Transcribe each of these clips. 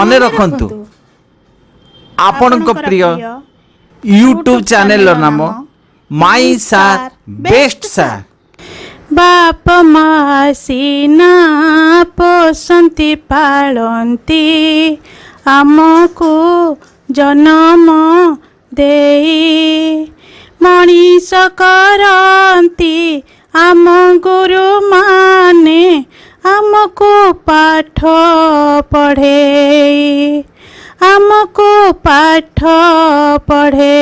मने रखंतु आपणक प्रिय YouTube channel नाम माई सार बेस्ट सार। बाप माँ सीना पोसंती पालंती आमको जन्म देई मनीष करंती आम गुरु माने आमको पाठ पढ़े आमको पाठ पढ़े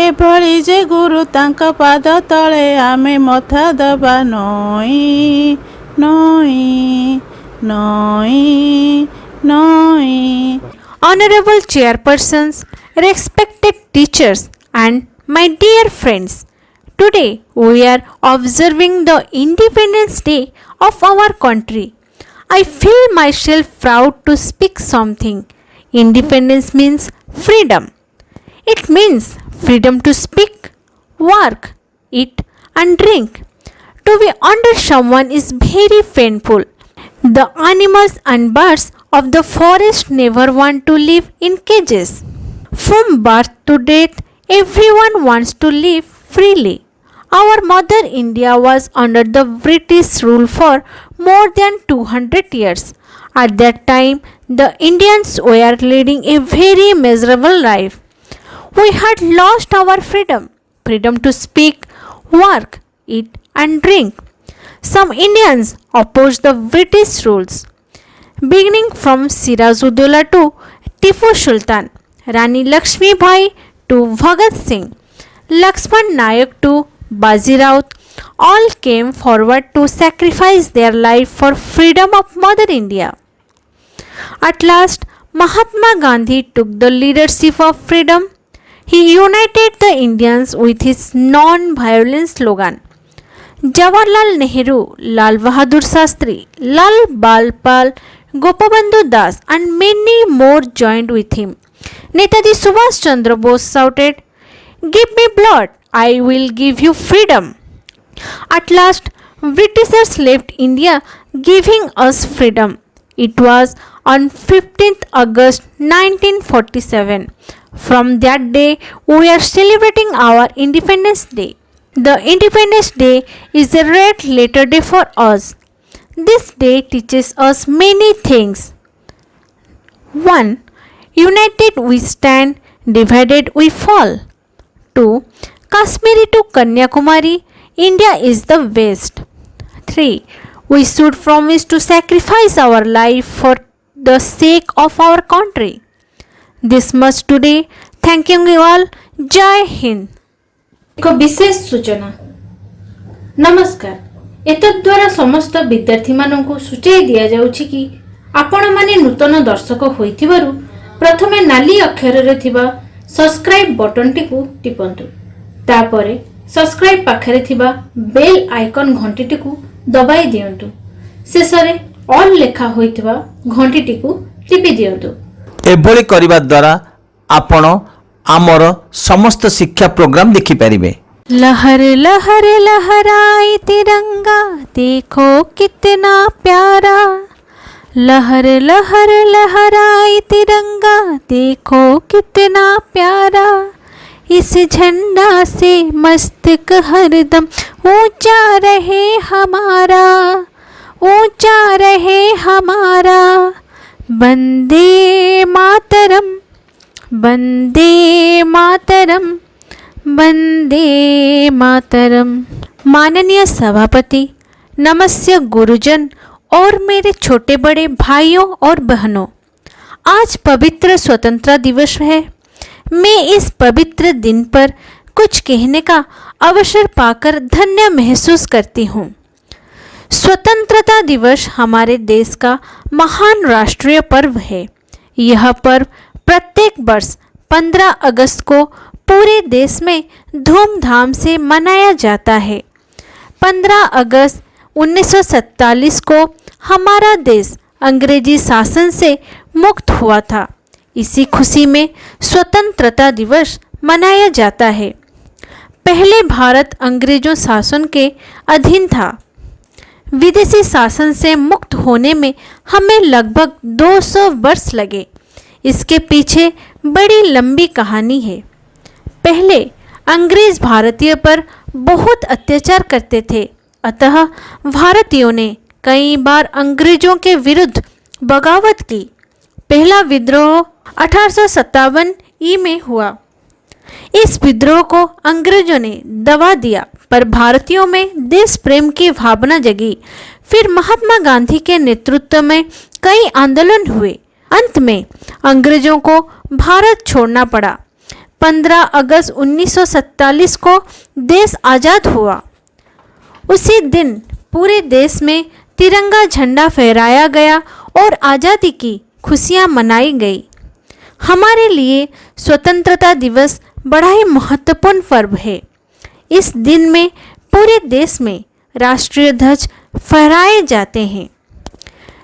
एभली जे गुरु तांका पाद तले आमे मथा दबा नई नई नई नई। Honorable chairpersons, respected teachers, and my dear friends, today we are observing the Independence Day of our country. I feel myself proud to speak something. Independence means freedom. It means freedom to speak, work, eat, and drink. To be under someone is very painful. The animals and birds of the forest never want to live in cages. From birth to death, everyone wants to live freely. Our mother India was under the British rule for more than 200 years. At that time, the Indians were leading a very miserable life. We had lost our freedom, freedom to speak, work, eat, and drink. Some Indians opposed the British rules, beginning from Sirajuddaula to Tipu Sultan, Rani Lakshmi Bai to Bhagat Singh, Lakshman Nayak to Baji Raut, all came forward to sacrifice their life for freedom of Mother India. At last, Mahatma Gandhi took the leadership of freedom. He united the Indians with his non-violence slogan. Jawaharlal Nehru, Lal Bahadur Shastri, Lal Bal Pal, Gopabandhu Das and many more joined with him. Netaji Subhash Chandra Bose shouted, "Give me blood, I will give you freedom." At last, Britishers left India, giving us freedom. It was on 15th August 1947. From that day, we are celebrating our Independence Day. The Independence Day is a red letter day for us. This day teaches us many things. 1. United we stand, divided we fall. 2. Kashmiri to Kanyakumari, India is the best. 3. We should promise to sacrifice our life for the sake of our country. This much today. Thank you all. Jai Hind. एक विशेष सूचना। नमस्कार। एतद्वारा समस्त विद्यार्थी माननकु सूचय दिया जाउछि कि आपण माने नूतन दर्शक होइथिबारु प्रथमे नाली अक्षर रे थिबा सब्सक्राइब बटन टिकु टिपंतु। तापरे सब्सक्राइब पाखरे थिबा बेल आइकन घंटी टिकु दबाई दियंतु। शेषरे ऑल लेखा होइथिबा घंटी टिकु टिपि दियंतु। एभली करिबा द्वारा आपण आमर समस्त शिक्षा प्रोग्राम देखि परिबे। लहर लहर लहराए तिरंगा, देखो कितना प्यारा। लहर लहर लहराए तिरंगा, देखो कितना प्यारा। इस झंडा से मस्तक हरदम ऊंचा रहे हमारा, ऊंचा रहे हमारा। वंदे मातरम, वंदे मातरम, वंदे मातरम। माननीय सभापति, नमस्ते गुरुजन और मेरे छोटे बड़े भाइयों और बहनों, आज पवित्र स्वतंत्रता दिवस है। मैं इस पवित्र दिन पर कुछ कहने का अवसर पाकर धन्य महसूस करती हूँ। स्वतंत्रता दिवस हमारे देश का महान राष्ट्रीय पर्व है। यह पर्व प्रत्येक वर्ष 15 अगस्त को पूरे देश में धूमधाम से मनाया जाता है। 15 अगस्त 1947 को हमारा देश अंग्रेजी शासन से मुक्त हुआ था। इसी खुशी में स्वतंत्रता दिवस मनाया जाता है। पहले भारत अंग्रेजों शासन के अधीन था। विदेशी शासन से मुक्त होने में हमें लगभग 200 वर्ष लगे। इसके पीछे बड़ी लंबी कहानी है। पहले अंग्रेज भारतीय पर बहुत अत्याचार करते थे, अतः भारतीयों ने कई बार अंग्रेजों के विरुद्ध बगावत की। पहला विद्रोह 1857 में हुआ। इस विद्रोह को अंग्रेजों ने दबा दिया, पर भारतीयों में देश प्रेम की भावना जगी। फिर महात्मा गांधी के नेतृत्व में कई आंदोलन हुए। अंत में अंग्रेजों को भारत छोड़ना पड़ा। 15 अगस्त 1947 को देश आज़ाद हुआ। उसी दिन पूरे देश में तिरंगा झंडा फहराया गया और आज़ादी की खुशियाँ मनाई गई। हमारे लिए स्वतंत्रता दिवस बड़ा ही महत्वपूर्ण पर्व है। इस दिन में पूरे देश में राष्ट्रीय ध्वज फहराए जाते हैं।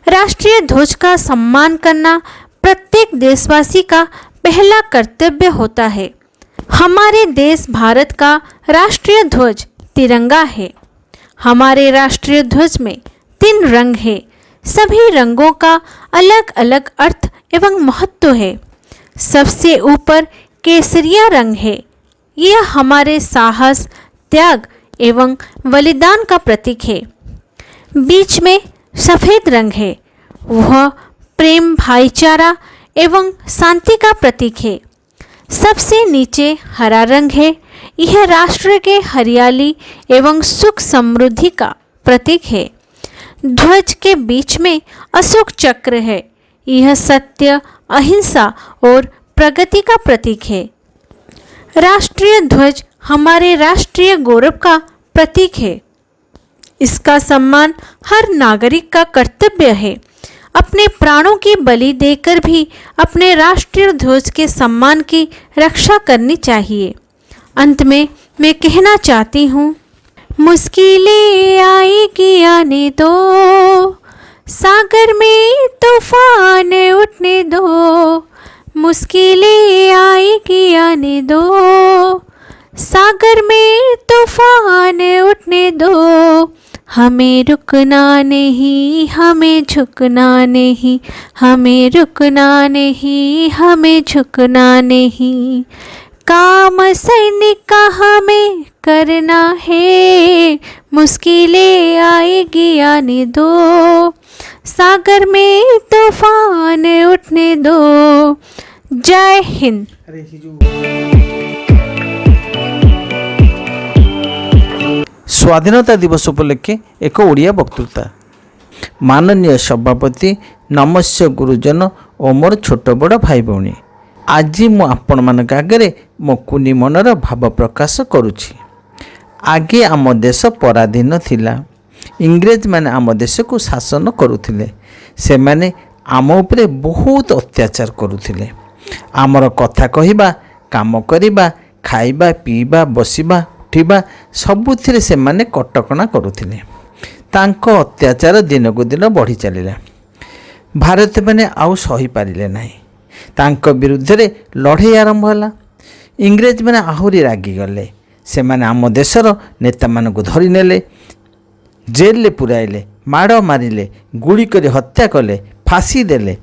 राष्ट्रीय ध्वज का सम्मान करना प्रत्येक देशवासी का पहला कर्तव्य होता है। हमारे देश भारत का राष्ट्रीय ध्वज तिरंगा है। हमारे राष्ट्रीय ध्वज में 3 रंग हैं। सभी रंगों का अलग अलग अर्थ एवं महत्व है। सबसे ऊपर केसरिया रंग है। यह हमारे साहस, त्याग एवं बलिदान का प्रतीक है। बीच में सफ़ेद रंग है। वह प्रेम, भाईचारा एवं शांति का प्रतीक है। सबसे नीचे हरा रंग है। यह राष्ट्र के हरियाली एवं सुख समृद्धि का प्रतीक है। ध्वज के बीच में अशोक चक्र है। यह सत्य, अहिंसा और प्रगति का प्रतीक है। राष्ट्रीय ध्वज हमारे राष्ट्रीय गौरव का प्रतीक है। इसका सम्मान हर नागरिक का कर्तव्य है। अपने प्राणों की बलि देकर भी अपने राष्ट्रीय ध्वज के सम्मान की रक्षा करनी चाहिए। अंत में मैं कहना चाहती हूँ, मुश्किलें आएगी आने दो, सागर में तूफान उठने दो। मुश्किलें आएगी आने दो, सागर में तूफान उठने दो। हमें रुकना नहीं, हमें झुकना नहीं, हमें रुकना नहीं, हमें झुकना नहीं। काम सैनिक का हमें करना है, मुश्किलें आएगी आने दो, सागर में तूफान उठने दो। जय हिंद। स्वाधीनता दिवस उपलक्षे एक ओडिया वक्तृता। माननीय सभापति, नमस्य गुरुजन और मोर छोट बड़ भाई भौणी, आज मु आपण मानक आगे मो कुनी मनर भाव प्रकाश करुछि। आगे आम देश पराधीन थिला। इंग्रेज माने आम देश को शासन करुथिले। से माने आम उपरे बहुत अत्याचार करुथिले। आमर कथा कहिबा, काम करिबा, खाइबा, पीबा, बसिबा, उठिबा सबुथिरे से माने कटकणा करुथिले। तांको अत्याचार दिन को दिन बढ़ी चलिला। भारत माने आउ सही पारिले नाही। तांको विरुद्ध रे लड़ाई आरंभ होला। इंग्रेज माने आहुरी रागी गले। से माने आम देशर नेता मानकु धरि नेले, जेल ले पुराइले, माड़ मारिले, गुली करी हत्या कले, फांसी देले।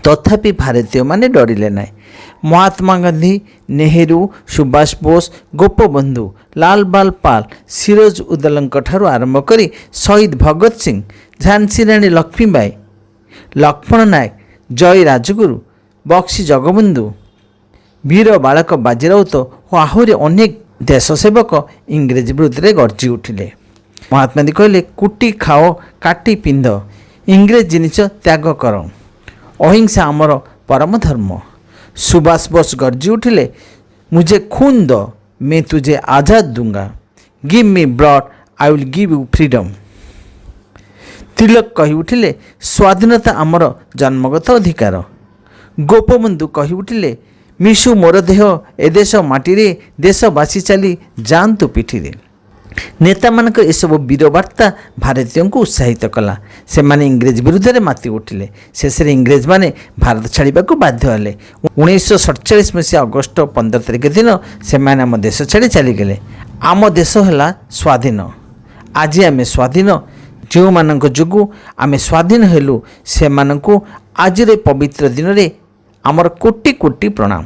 तथापि भारतीय माने डरिले नाही। महात्मा गांधी, नेहरू, सुभाष बोस, गोपबंधु, लाल बाल पाल, सिरोज उदलंक ठारू आरंभ करी शहीद भगत सिंह, झांसी राणी लक्ष्मीबाई, लक्ष्मण नायक, जय राजगुरु, बक्सी जगबंधु, वीर बालक बाजीराउत और आहुरी अनेक देशसेवक इंग्रेज विरुद्ध गर्जी उठिले। महात्मा गांधी कहले, कुटी खाओ, काटी पिंध, इंग्रेज जिनिस त्याग कर, अहिंसा आमर परम धर्म। सुभाष बोस गर्जी उठिले, मुझे खून दो, मैं तुझे आज़ाद दूंगा। Give me blood, I will give you freedom. Tilak कही उठिले, स्वाधीनता आमर जन्मगत अधिकार। गोपबंधु कही उठिले, मिशु मोर देह ए देश माटी देशवासी चली जातु पिठी। नेता मानक एसबू वीरवार्ता भारतीयों को उत्साहित कला। से माने इंग्रेज विरुद्ध में माति उठिले। शेष इंग्रेज माने भारत छाड़ा को बाध्य हेले। 1947 मसीहा अगस्ट 15 तारिख दिन से माने आम देश छाड़ी चलीगले। आम देश है स्वाधीन। आज आम स्वाधीन। ଯେଉଁମାନଙ୍କ ଯୋଗୁଁ ଆମେ ସ୍ୱାଧୀନ ହେଲୁ ସେମାନଙ୍କୁ ଆଜିର ପବିତ୍ର ଦିନରେ ଆମର କୋଟି କୋଟି ପ୍ରଣାମ।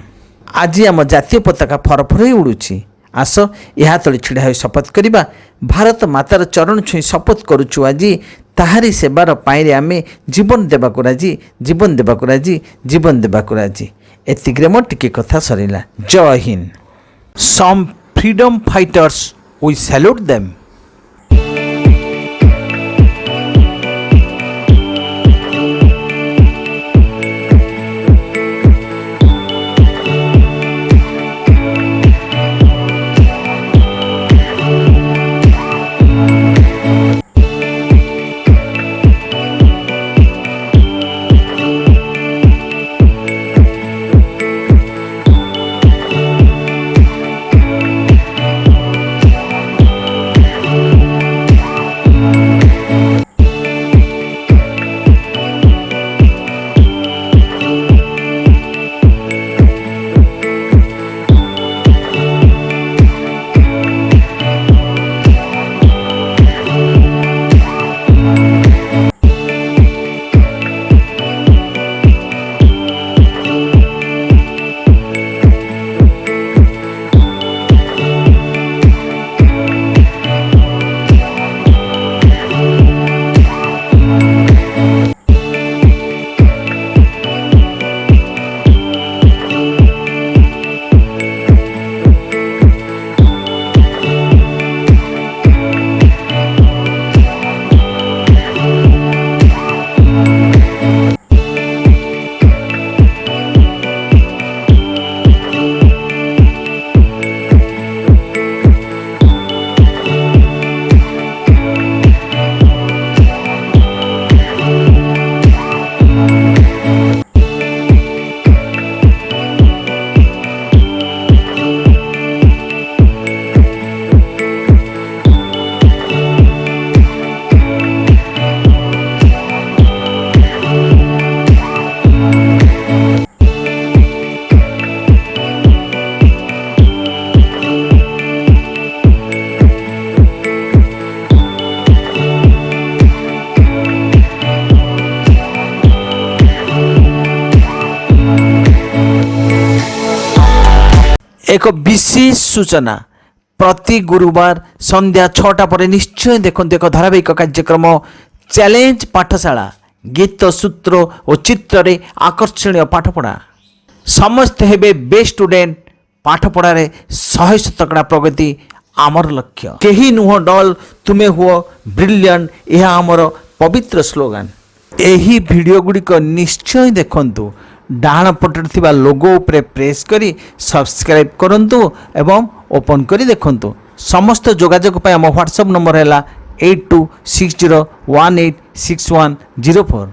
ଆଜି ଆମ ଜାତୀୟ ପତାକା ଫରଫର ହୋଇ ଉଡ଼ୁଛି। ଆସ ଏହା ତଳେ ଛିଡ଼ା ହୋଇ ଶପଥ କରିବା। ଭାରତ ମାତାର ଚରଣ ଛୁଇଁ ଶପଥ କରୁଛୁ ଆଜି ତାହାରି ସେବାର ପାଇଁରେ ଆମେ ଜୀବନ ଦେବାକୁ ରାଜି, ଜୀବନ ଦେବାକୁ ରାଜି, ଜୀବନ ଦେବାକୁ ରାଜି। ଏତିକିରେ ମୋ ଟିକେ କଥା ସରିଲା। ଜୟ ହିନ୍ଦ। Some freedom fighters we salute them. ଏକ ବିଶେଷ ସୂଚନା। ପ୍ରତି ଗୁରୁବାର ସନ୍ଧ୍ୟା 6ଟା ପରେ ନିଶ୍ଚୟ ଦେଖନ୍ତୁ ଏକ ଧାରାବାହିକ କାର୍ଯ୍ୟକ୍ରମ ଚ୍ୟାଲେଞ୍ଜ ପାଠଶାଳା। ଗୀତ, ସୂତ୍ର ଓ ଚିତ୍ରରେ ଆକର୍ଷଣୀୟ ପାଠପଢ଼ା। ସମସ୍ତେ ହେବେ ବେଷ୍ଟ ଷ୍ଟୁଡେଣ୍ଟ। ପାଠପଢ଼ାରେ 100% ପ୍ରଗତି ଆମର ଲକ୍ଷ୍ୟ। କେହି ନୁହଁ ଡଲ୍, ତୁମେ ହୁଅ ବ୍ରିଲିୟଣ୍ଟ, ଏହା ଆମର ପବିତ୍ର ସ୍ଲୋଗାନ। ଏହି ଭିଡ଼ିଓ ଗୁଡ଼ିକ ନିଶ୍ଚୟ ଦେଖନ୍ତୁ। ଡାହାଣ ପଟରେ ଥିବା ଲୋଗୋ ଉପରେ ପ୍ରେସ୍ କରି ସବସ୍କ୍ରାଇବ୍ କରନ୍ତୁ ଏବଂ ଓପନ୍ କରି ଦେଖନ୍ତୁ। ସମସ୍ତ ଯୋଗାଯୋଗ ପାଇଁ ଆମ ହ୍ୱାଟ୍ସଆପ୍ ନମ୍ବର ହେଲା 8260186104।